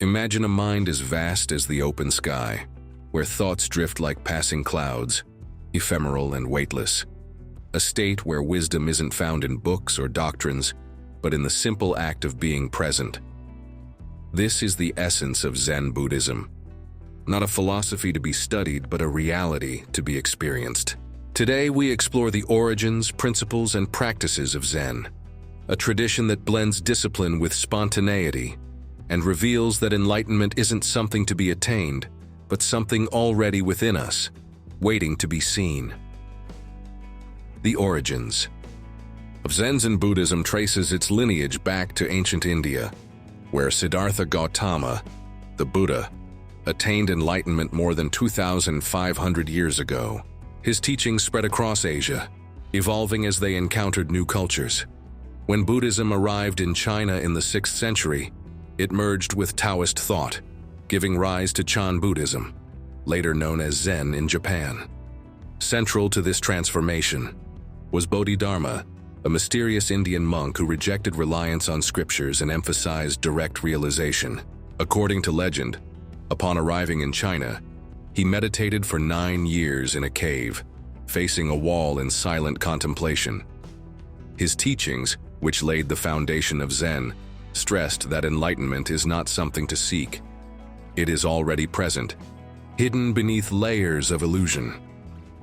Imagine a mind as vast as the open sky, where thoughts drift like passing clouds, ephemeral and weightless. A state where wisdom isn't found in books or doctrines, but in the simple act of being present. This is the essence of Zen Buddhism. Not a philosophy to be studied, but a reality to be experienced. Today, we explore the origins, principles, and practices of Zen, a tradition that blends discipline with spontaneity and reveals that enlightenment isn't something to be attained, but something already within us, waiting to be seen. The origins of Zen Buddhism traces its lineage back to ancient India, where Siddhartha Gautama, the Buddha, attained enlightenment more than 2,500 years ago. His teachings spread across Asia, evolving as they encountered new cultures. When Buddhism arrived in China in the 6th century, it merged with Taoist thought, giving rise to Chan Buddhism, later known as Zen in Japan. Central to this transformation was Bodhidharma, a mysterious Indian monk who rejected reliance on scriptures and emphasized direct realization. According to legend, upon arriving in China, he meditated for 9 years in a cave, facing a wall in silent contemplation. His teachings, which laid the foundation of Zen, stressed that enlightenment is not something to seek. It is already present, hidden beneath layers of illusion.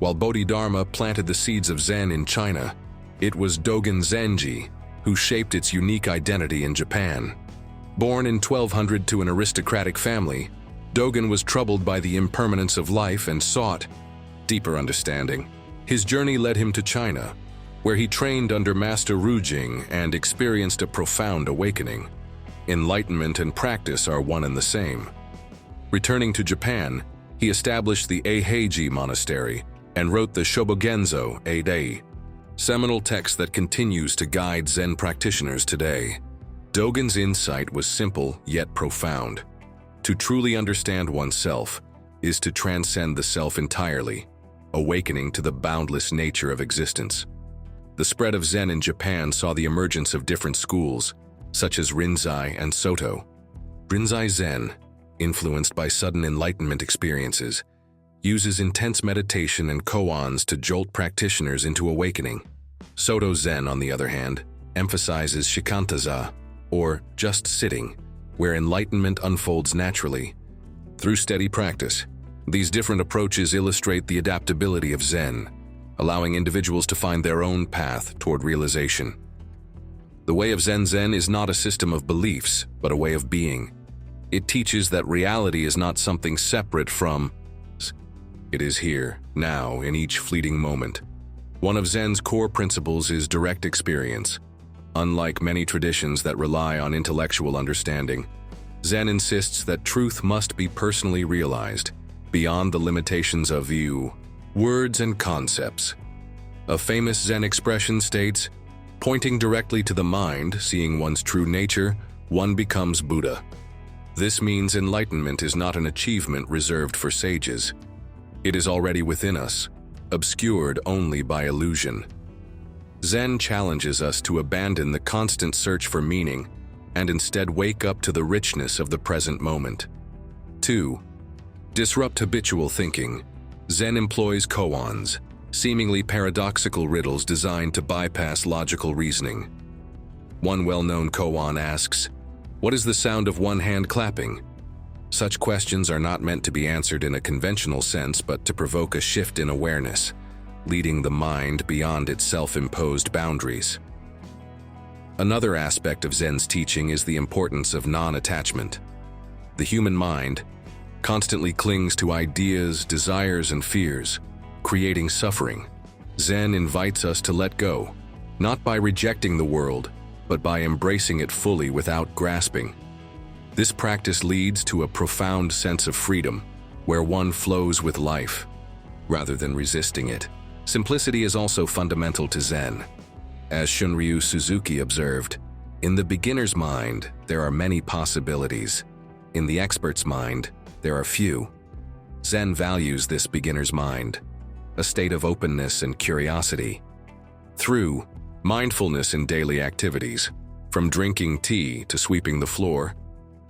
While Bodhidharma planted the seeds of Zen in China, it was Dogen Zenji who shaped its unique identity in Japan. Born in 1200 to an aristocratic family, Dogen was troubled by the impermanence of life and sought deeper understanding. His journey led him to China, where he trained under Master Rujing and experienced a profound awakening. Enlightenment and practice are one and the same. Returning to Japan, he established the Eiheiji Monastery and wrote the Shobogenzo Eidei, seminal text that continues to guide Zen practitioners today. Dogen's insight was simple yet profound. To truly understand oneself is to transcend the self entirely, awakening to the boundless nature of existence. The spread of Zen in Japan saw the emergence of different schools, such as Rinzai and Soto. Rinzai Zen, influenced by sudden enlightenment experiences, uses intense meditation and koans to jolt practitioners into awakening. Soto Zen, on the other hand, emphasizes shikantaza, or just sitting, where enlightenment unfolds naturally. Through steady practice, these different approaches illustrate the adaptability of Zen, allowing individuals to find their own path toward realization. The way of Zen is not a system of beliefs, but a way of being. It teaches that reality is not something separate from us. It is here, now, in each fleeting moment. One of Zen's core principles is direct experience. Unlike many traditions that rely on intellectual understanding, Zen insists that truth must be personally realized, beyond the limitations of view, words, and concepts. A famous Zen expression states, "Pointing directly to the mind, seeing one's true nature, one becomes Buddha." This means enlightenment is not an achievement reserved for sages. It is already within us, obscured only by illusion. Zen challenges us to abandon the constant search for meaning and instead wake up to the richness of the present moment. 2. Disrupt habitual thinking. Zen employs koans, seemingly paradoxical riddles designed to bypass logical reasoning. One well-known koan asks, "What is the sound of one hand clapping?" Such questions are not meant to be answered in a conventional sense, but to provoke a shift in awareness, leading the mind beyond its self-imposed boundaries. Another aspect of Zen's teaching is the importance of non-attachment. The human mind constantly clings to ideas, desires, and fears, creating suffering. Zen invites us to let go, not by rejecting the world, but by embracing it fully without grasping. This practice leads to a profound sense of freedom, where one flows with life, rather than resisting it. Simplicity is also fundamental to Zen. As Shunryu Suzuki observed, "In the beginner's mind, there are many possibilities. In the expert's mind, there are few." Zen values this beginner's mind, a state of openness and curiosity. Through mindfulness in daily activities, from drinking tea to sweeping the floor,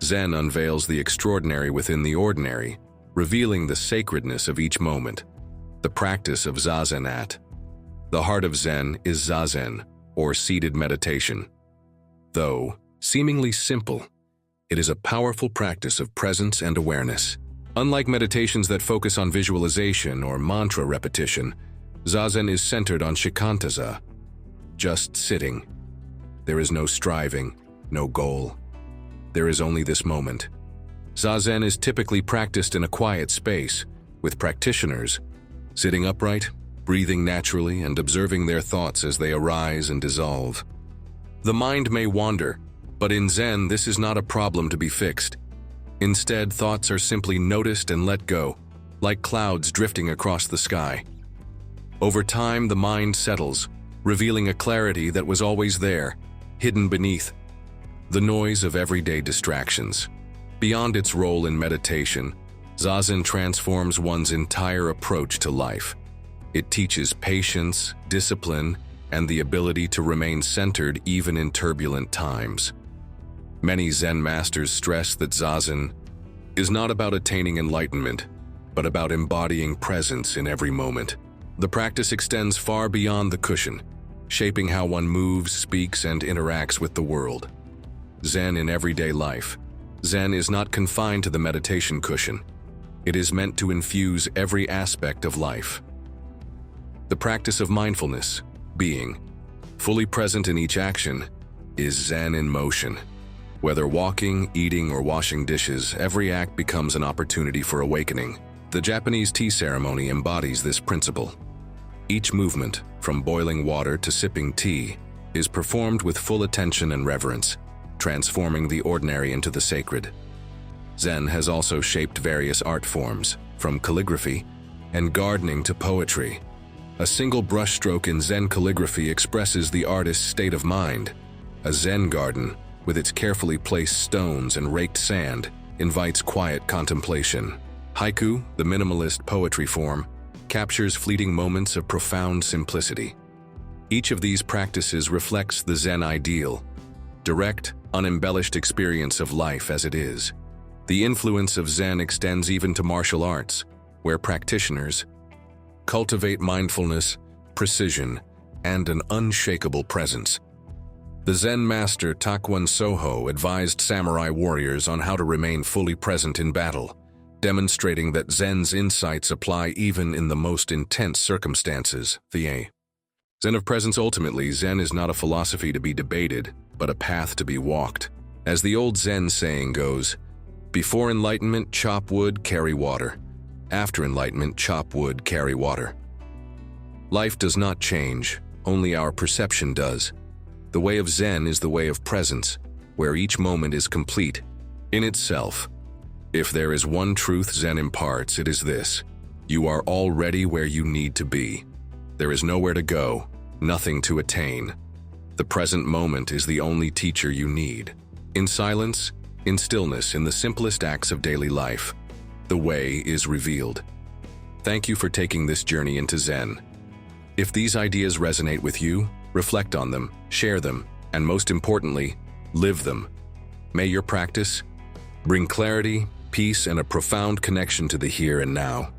Zen unveils the extraordinary within the ordinary, revealing the sacredness of each moment. The practice of zazen. The heart of Zen is zazen, or seated meditation. Though seemingly simple, it is a powerful practice of presence and awareness. Unlike meditations that focus on visualization or mantra repetition, zazen is centered on shikantaza, just sitting. There is no striving, no goal. There is only this moment. Zazen is typically practiced in a quiet space, with practitioners sitting upright, breathing naturally, and observing their thoughts as they arise and dissolve. The mind may wander, but in Zen this is not a problem to be fixed. Instead, thoughts are simply noticed and let go, like clouds drifting across the sky. Over time, the mind settles, revealing a clarity that was always there, hidden beneath the noise of everyday distractions. Beyond its role in meditation, Zazen transforms one's entire approach to life. It teaches patience, discipline, and the ability to remain centered even in turbulent times. Many Zen masters stress that Zazen is not about attaining enlightenment, but about embodying presence in every moment. The practice extends far beyond the cushion, shaping how one moves, speaks, and interacts with the world. Zen in everyday life. Zen is not confined to the meditation cushion. It is meant to infuse every aspect of life. The practice of mindfulness, being fully present in each action, is Zen in motion. Whether walking, eating, or washing dishes, every act becomes an opportunity for awakening. The Japanese tea ceremony embodies this principle. Each movement, from boiling water to sipping tea, is performed with full attention and reverence, transforming the ordinary into the sacred. Zen has also shaped various art forms, from calligraphy and gardening to poetry. A single brushstroke in Zen calligraphy expresses the artist's state of mind. A Zen garden, with its carefully placed stones and raked sand, invites quiet contemplation. Haiku, the minimalist poetry form, captures fleeting moments of profound simplicity. Each of these practices reflects the Zen ideal, direct, unembellished experience of life as it is. The influence of Zen extends even to martial arts, where practitioners cultivate mindfulness, precision, and an unshakable presence. The Zen master Takwon Soho advised samurai warriors on how to remain fully present in battle, demonstrating that Zen's insights apply even in the most intense circumstances. The Zen of presence. Ultimately, Zen is not a philosophy to be debated, but a path to be walked. As the old Zen saying goes, before enlightenment, chop wood, carry water. After enlightenment, chop wood, carry water. Life does not change, only our perception does. The way of Zen is the way of presence, where each moment is complete in itself. If there is one truth Zen imparts, it is this: you are already where you need to be. There is nowhere to go, nothing to attain. The present moment is the only teacher you need. In silence, in stillness, in the simplest acts of daily life, the way is revealed. Thank you for taking this journey into Zen. If these ideas resonate with you, reflect on them, share them, and most importantly, live them. May your practice bring clarity, peace, and a profound connection to the here and now.